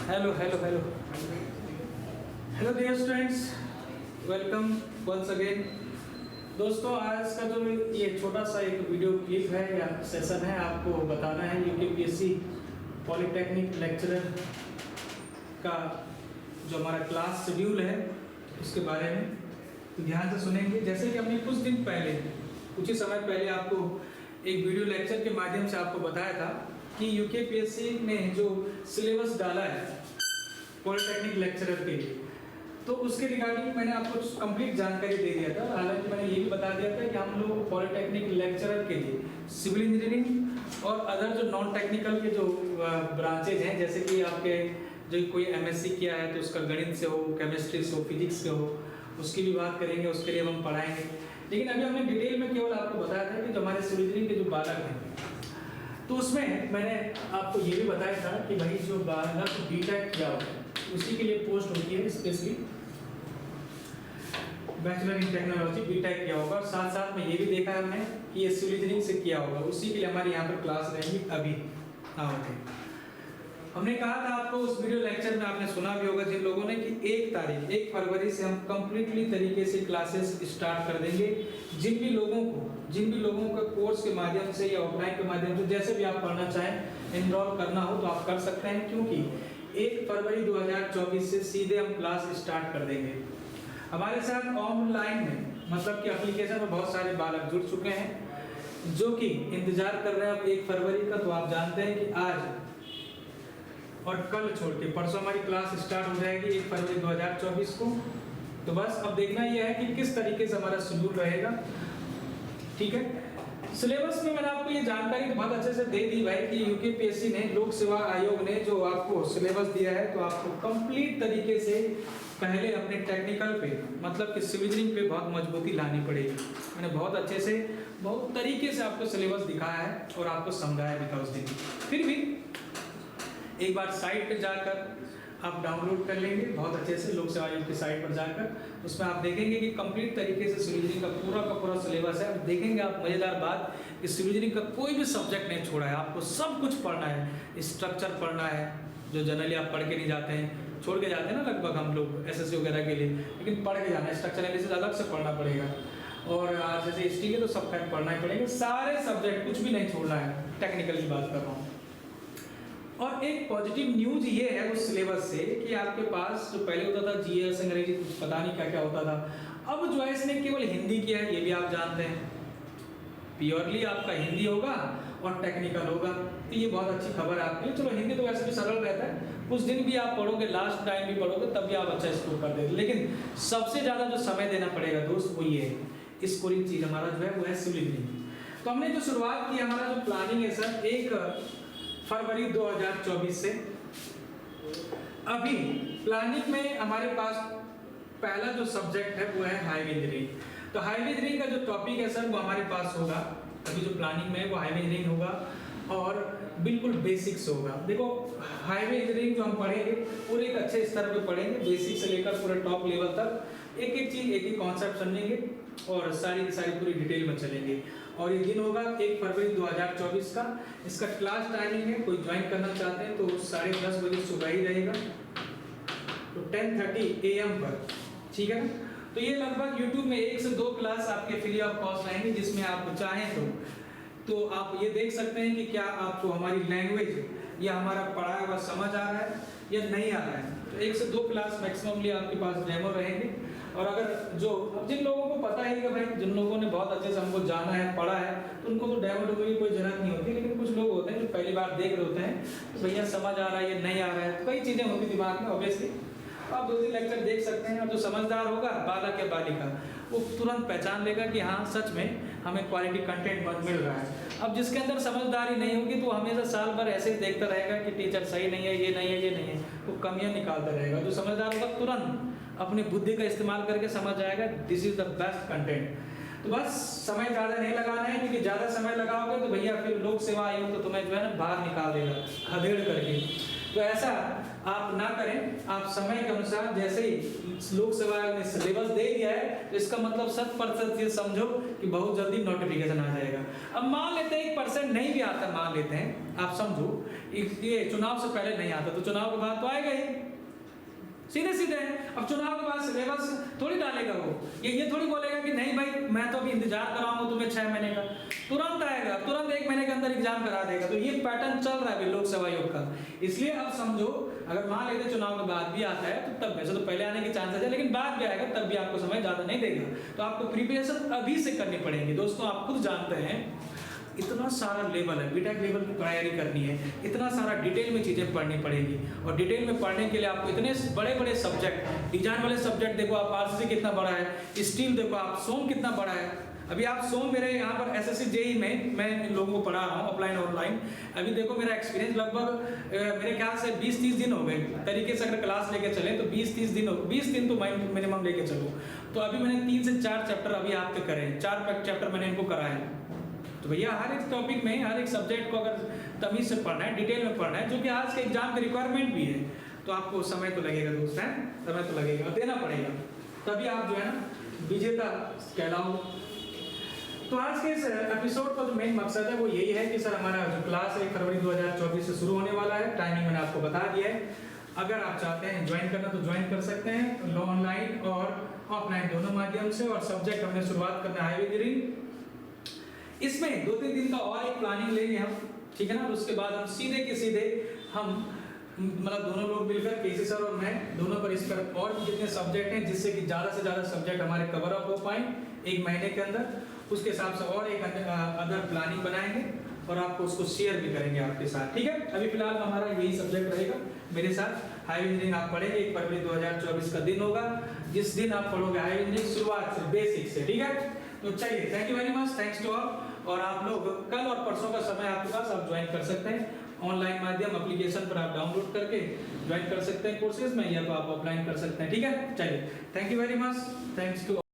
Hello hello hello hello dear students, welcome once again. दोस्तों, आज का जो ये छोटा सा एक वीडियो क्लिप है या सेशन है, आपको बताना है यूकेपीएससी पॉलिटेक्निक लेक्चरर का जो हमारा क्लास शेड्यूल है उसके बारे में। तो ध्यान से सुनेंगे। जैसे कि हमने कुछ दिन पहले, कुछ ही समय पहले आपको एक वीडियो लेक्चर के माध्यम से आपको बताया था कि यूकेपीएससी ने जो सिलेबस डाला है पॉलिटेक्निक लेक्चरर के लिए, तो उसके रिगार्डिंग मैंने आपको कंप्लीट जानकारी दे दिया था। हालांकि मैंने ये भी बता दिया था कि हम लोग पॉलिटेक्निक लेक्चरर के लिए सिविल इंजीनियरिंग और अदर जो नॉन टेक्निकल के जो ब्रांचेज हैं, जैसे कि आपके जो कोई एमएससी किया है तो उसका गणित से हो, केमिस्ट्री से हो, फिजिक्स से हो, उसकी भी बात करेंगे, उसके लिए हम पढ़ाएंगे। लेकिन अभी हमने डिटेल में केवल आपको बताया था कि जो हमारे सिविल इंजीनियरिंग के जो बालक हैं, तो उसमें मैंने आपको ये भी बताया था कि भाई जो बालक बीटेक किया होता है उसी के लिए पोस्ट होती है, specially bachelor in technology BTech किया होगा। साथ साथ में ये भी देखा है हमने कि ये सिविल इंजीनियरिंग से किया होगा, उसी के लिए हमारे यहाँ पर क्लास रहेंगी। अभी होते हमने कहा था आपको उस वीडियो लेक्चर में, आपने सुना भी होगा जिन लोगों ने, कि 1 फरवरी से हम कंप्लीटली तरीके से क्लासेस स्टार्ट कर देंगे। जिन भी लोगों का कोर्स के माध्यम से या ऑफलाइन के माध्यम से जैसे भी आप पढ़ना चाहें, एनरोल करना हो तो आप कर सकते हैं, क्योंकि 1 फरवरी 2024 से सीधे हम क्लास स्टार्ट कर देंगे। हमारे साथ ऑनलाइन में, मतलब कि एप्लीकेशन में बहुत सारे बालक जुड़ चुके हैं जो कि इंतजार कर रहे हैं अब 1 फरवरी का। तो आप जानते हैं कि आज और कल छोड़ के परसों हमारी क्लास स्टार्ट हो जाएगी 1 फरवरी 2024 को। तो बस अब देखना यह है कि किस तरीके से हमारा शेड्यूल रहेगा। ठीक है, सिलेबस में मैंने आपको ये जानकारी बहुत अच्छे से दे दी भाई कि यूकेपीएससी ने, लोक सेवा आयोग ने जो आपको सिलेबस दिया है, तो आपको कंप्लीट तरीके से पहले अपने टेक्निकल पे, मतलब कि सिविल इंजीनियरिंग पे बहुत मजबूती लानी पड़ेगी। मैंने बहुत अच्छे से, बहुत तरीके से आपको सिलेबस दिखाया है और आपको समझाया भी था उस दिन। फिर भी एक बार साइट पे जाकर आप डाउनलोड कर लेंगे बहुत अच्छे से, लोक सेवा आयोग की साइट पर जाकर, उसमें आप देखेंगे कि कंप्लीट तरीके से सिविल इंजीनियरिंग का पूरा सिलेबस है। देखेंगे आप मजेदार बात कि सिविल इंजीनियरिंग का कोई भी सब्जेक्ट नहीं छोड़ा है, आपको सब कुछ पढ़ना है। स्ट्रक्चर पढ़ना है जो जनरली आप पढ़ के नहीं जाते हैं, छोड़ के जाते हैं ना लगभग हम लोग एसएससी वगैरह के लिए, लेकिन पढ़ के जाना है। स्ट्रक्चर एनालिसिस अलग से पढ़ना पड़ेगा, और जैसे हिस्ट्री के तो सब फैक्ट पढ़ना ही पड़ेगा। सारे सब्जेक्ट कुछ भी नहीं छोड़ना है, टेक्निकल की बात कर रहा हूँ। और एक पॉजिटिव न्यूज ये है उस सिलेबस से कि आपके पास जो पहले होता था जीएस, अंग्रेजी, कुछ पता नहीं क्या क्या होता था, अब जो है इसने केवल हिंदी किया है, ये भी आप जानते हैं। प्योरली आपका हिंदी होगा और टेक्निकल होगा, तो ये बहुत अच्छी खबर है आपके लिए। चलो हिंदी तो वैसे भी सरल रहता है, कुछ दिन भी आप पढ़ोगे, लास्ट टाइम भी पढ़ोगे, तब भी आप अच्छा स्कोर कर देंगे। लेकिन सबसे ज़्यादा जो समय देना पड़ेगा दोस्त, वो ये है, स्कोरिंग चीज़ हमारा जो है वो है सिविल इंजीनियरिंग। तो हमने जो शुरुआत की, हमारा जो प्लानिंग है सर 1 फरवरी 2024 से। अभी प्लानिंग में हमारे पास पहला जो सब्जेक्ट है वो है हाईवे इंजीनियरिंग। तो हाईवे इंजीनियरिंग का जो टॉपिक है सर वो हमारे पास होगा, अभी जो प्लानिंग में है वो हाईवे इंजीनियरिंग होगा और बिल्कुल बेसिक्स होगा। देखो हाईवे इंजीनियरिंग जो हम पढ़ेंगे पूरे एक अच्छे स्तर पे पढ़ेंगे, बेसिक से लेकर पूरे टॉप लेवल तक, एक एक चीज़, एक एक कॉन्सेप्ट समझेंगे और सारी की सारी पूरी डिटेल में चलेंगे। और ये दिन होगा 1 फरवरी 2024 का। इसका क्लास टाइमिंग है, कोई ज्वाइन करना चाहते हैं तो 10:30 बजे सुबह ही रहेगा, तो 10:30 AM पर, ठीक है ना। तो ये लगभग यूट्यूब में 1 से 2 क्लास आपके फ्री ऑफ कॉस्ट रहेंगी, जिसमें आप चाहें तो आप ये देख सकते हैं कि क्या आपको हमारी लैंग्वेज या हमारा पढ़ाया हुआ समझ आ रहा है या नहीं आ रहा है। तो 1 से 2 क्लास मैक्सिममली आपके पास डेमो रहेंगे। और अगर जो जिन लोगों को पता है कि भाई, जिन लोगों ने बहुत अच्छे से हमको जाना है, पढ़ा है, तो उनको तो डेमो की कोई जरूरत नहीं होती। लेकिन कुछ लोग होते हैं जो पहली बार देख रहे होते हैं, तो भैया समझ आ रहा है या नहीं आ रहा है, तो कई चीज़ें होती दिमाग में ऑब्वियसली। आप 2-3 लेक्चर देख सकते हैं, और जो समझदार होगा बालक या बालिका, वो तुरंत पहचान लेगा कि हाँ सच में हमें क्वालिटी कंटेंट मिल रहा है। अब जिसके अंदर समझदारी नहीं होगी तो हमेशा साल भर ऐसे ही देखता रहेगा कि टीचर सही नहीं है, ये नहीं है, ये नहीं है, तो कमियां निकालता रहेगा। जो समझदार होगा तुरंत अपनी बुद्धि का इस्तेमाल करके समझ जाएगा this is the best content. तो बस समय ज़्यादा नहीं लगाना है, क्योंकि ज़्यादा समय लगाओगे तो भैया फिर लोक सेवा आयोग तो तुम्हें जो है ना बाहर निकाल देगा खदेड़ करके। तो ऐसा आप ना करें, आप समय के अनुसार जैसे ही लोक सेवा आयोग ने सिलेबस दे दिया है तो इसका मतलब 100% ये समझो कि बहुत जल्दी नोटिफिकेशन आ जाएगा। अब मान लेते हैं 1% नहीं भी आता, मान लेते हैं, आप समझो ये चुनाव से पहले नहीं आता तो चुनाव के बाद तो आएगा ही, सीधे सीधे। अब चुनाव के बाद सिलेबस थोड़ी डालेगा वो, ये थोड़ी बोलेगा कि नहीं भाई मैं तो अभी इंतजार कराऊंगा तुम्हें 6 महीने का, तुरंत आएगा, तुरंत 1 महीने के अंदर एग्जाम करा देगा। तो ये पैटर्न चल रहा है अभी लोक सेवा आयोग का। इसलिए अब समझो अगर मान लेते चुनाव के बाद भी आता है तो तब, वैसे तो पहले आने के चांसेस है लेकिन बाद भी आएगा तब भी आपको समय ज़्यादा नहीं देगा। तो आपको प्रिपरेशन अभी से करनी पड़ेगी दोस्तों। आप खुद जानते हैं इतना सारा लेवल है, बीटेक लेवल की तैयारी करनी है, इतना सारा डिटेल में चीज़ें पढ़नी पड़ेगी। और डिटेल में पढ़ने के लिए आपको इतने बड़े बड़े सब्जेक्ट, डिजाइन वाले सब्जेक्ट देखो आप, आरसीसी कितना बड़ा है, स्टील देखो आप, सोम कितना बड़ा है। अभी आप सोम, मेरे यहाँ पर एसएससी जेई में मैं इन लोगों को पढ़ा रहा हूँ ऑफलाइन ऑनलाइन। अभी देखो मेरा एक्सपीरियंस लगभग मेरे ख्याल से 20-30 दिन हो गए तरीके से अगर क्लास लेके चले तो 20-30 दिन, 20 दिन तो मिनिमम लेके चलो। तो अभी मैंने 3 से 4 चैप्टर अभी आपके करे हैं, 4 चैप्टर मैंने इनको कराए। तो भैया हर एक टॉपिक में, हर एक सब्जेक्ट को अगर तमीज से पढ़ना है, डिटेल में पढ़ना है, जो कि आज के एग्जाम की रिक्वायरमेंट भी है, तो आपको समय तो लगेगा दोस्त, है समय तो लगेगा और देना पड़ेगा, तभी आप जो है ना विजेता कहलाओ। तो आज के इस एपिसोड का जो मेन मकसद है वो यही है कि सर हमारा जो क्लास है 1 फरवरी 2024 से शुरू होने वाला है। टाइमिंग मैंने आपको बता दिया है। अगर आप चाहते हैं ज्वाइन करना तो ज्वाइन कर सकते हैं, ऑनलाइन और ऑफलाइन दोनों माध्यम से। और सब्जेक्ट हमने शुरुआत करना है हाईवे इंजीनियरिंग। इसमें 2-3 दिन का और एक प्लानिंग लेंगे हम, ठीक है ना। उसके बाद हम सीधे के सीधे हम मतलब दोनों लोग मिलकर, केसी सर और मैं दोनों पर इस पर और भी जितने सब्जेक्ट हैं जिससे कि ज़्यादा से ज़्यादा सब्जेक्ट हमारे कवर अप हो पाए 1 महीने के अंदर, उसके हिसाब से और एक अदर प्लानिंग बनाएंगे और आपको उसको शेयर भी करेंगे आपके साथ, ठीक है। अभी फिलहाल हमारा यही सब्जेक्ट रहेगा मेरे साथ। हाईवे इंजीनियरिंग आप पढ़ेंगे, 1 फरवरी 2024 का दिन होगा जिस दिन आप पढ़ोगे हाईवे इंजीनियरिंग शुरुआत से, बेसिक से, ठीक है। तो चलिए, thank you very much, thanks to all. और आप लोग कल और परसों का समय आपके पास, आप ज्वाइन कर सकते हैं ऑनलाइन माध्यम, एप्लीकेशन पर आप डाउनलोड करके ज्वाइन कर सकते हैं कोर्सेज में, या तो आप ऑफलाइन कर सकते हैं, ठीक है। चलिए, thank you very much, thanks to